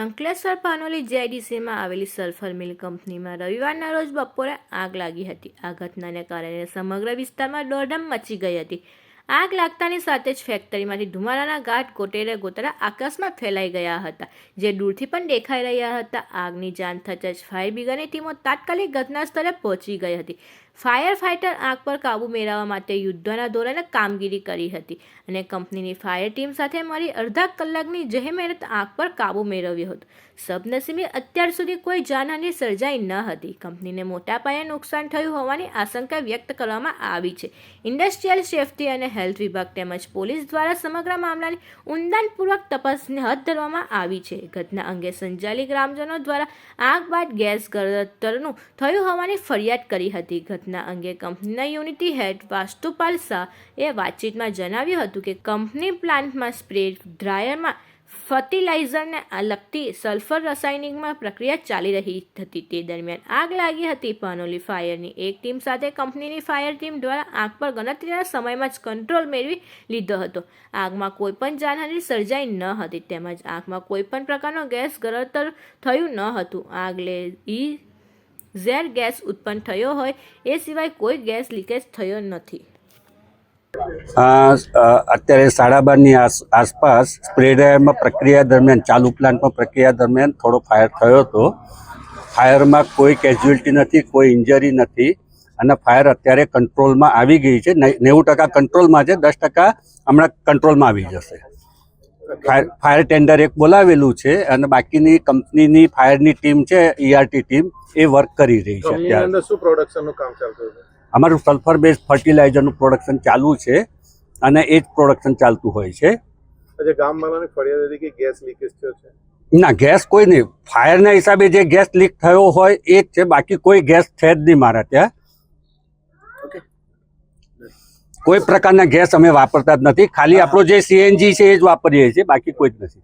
અંકલેશ્વર પાનોલી જેઆઈડીસીમાં આવેલી સલ્ફર મિલ કંપનીમાં રવિવારના રોજ બપોરે આગ લાગી હતી. આ ઘટનાને કારણે સમગ્ર વિસ્તારમાં દોડધામ મચી ગઈ હતી. આગ લાગતાની સાથે જ ફેક્ટરીમાંથી ધુમાડાના ગાઢ ગોતરા આકાશમાં ફેલાઈ ગયા હતા, જે દૂરથી પણ દેખાઈ રહ્યા હતા. આગની જાણ થતાં જ ફાયર બ્રિગેડની ટીમો તાત્કાલિક ઘટના સ્થળે પહોંચી ગઈ હતી. ફાયર ફાઇટર આગ પર કાબૂ મેળવવા માટે યુદ્ધના ધોરણે કામગીરી કરી હતી અને કંપનીની ફાયર ટીમ સાથે મળી અડધા કલાકની જહેમત આગ પર કાબૂ મેળવ્યો હતો. સદનસીબે અત્યાર સુધી કોઈ જાનહાનિ સર્જાઈ ન હતી. કંપનીને મોટા પાયે નુકસાન થયું હોવાની આશંકા વ્યક્ત કરવામાં આવી છે. ઇન્ડસ્ટ્રીયલ સેફ્ટી અને હેલ્થ વિભાગ તેમજ પોલીસ દ્વારા સમગ્ર મામલાની ઊંડાણપૂર્વક તપાસ હાથ ધરવામાં આવી છે. ઘટના અંગે સંજાલી ગ્રામજનો દ્વારા આગ બાદ ગેસ ગળતરનું થયું હોવાની ફરિયાદ કરી હતી. ઘટના અંગે કંપનીના યુનિટી હેડ વાસ્તુપાલ શાહ એ વાતચીતમાં જણાવ્યું હતું કે કંપની પ્લાન્ટમાં સ્પ્રે ડ્રાયરમાં ફર્ટિલાઇઝરને લગતી સલ્ફર રાસાયણિકમાં પ્રક્રિયા ચાલી રહી હતી. તે દરમિયાન આગ લાગી હતી. પાનોલી ફાયરની એક ટીમ સાથે કંપનીની ફાયર ટીમ દ્વારા આગ પર ગણતરીના સમયમાં જ કંટ્રોલ મેળવી લીધો હતો. આગમાં કોઈ પણ જાનહાનિ સર્જાઈ ન હતી તેમજ આગમાં કોઈ પણ પ્રકારનો ગેસ ગળતર થયું ન હતું. આગ ઝેર ગેસ ઉત્પન્ન થયો હોય એ સિવાય કોઈ ગેસ લીકેજ થયો નથી. અત્યારે 12:30ની આસપાસ સ્પ્રે ડ્રાયરમાં પ્રક્રિયા દરમિયાન ચાલુ પ્લાન્ટમાં પ્રક્રિયા દરમિયાન થોડો ફાયર થયો હતો. ફાયરમાં કોઈ કેઝ્યુઅલ્ટી નથી, કોઈ ઇન્જરી નથી અને ફાયર અત્યારે કંટ્રોલમાં આવી ગઈ છે. 90% કંટ્રોલમાં છે, 10% હમણાં કંટ્રોલમાં આવી જશે. ફાયર ટેન્ડર એક બોલાવેલું છે અને બાકીની કંપનીની ફાયરની ટીમ છે, ERT ટીમ, એ વર્ક કરી રહી છે. અત્યારે શું પ્રોડક્શનનું કામ ચાલતું છે? અમારું સલ્ફર બેઝ ફર્ટિલાઇઝરનું પ્રોડક્શન ચાલુ છે અને એ જ પ્રોડક્શન ચાલતું હોય છે. ગામવાળાની ફરિયાદ હતી કે ગેસ લીકેજ થયો છે? ના, ગેસ કોઈ નહીં. ફાયરના હિસાબે જે ગેસ લીક થયો હોય એ જ છે, બાકી કોઈ ગેસ છે જ નહીં મારા ત્યાં. કોઈ પ્રકારના ગેસ અમે વાપરતા જ નથી. ખાલી આપણો જે CNG છે એ જ વાપરીએ છીએ, બાકી કોઈ જ નથી.